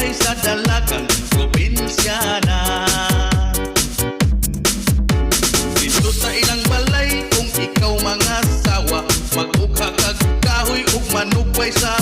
bahay sa dalagang probinsya na. Dito sa ilang balay, kung ikaw mga sawa, mag-ugha kag kahoy ug manupay sa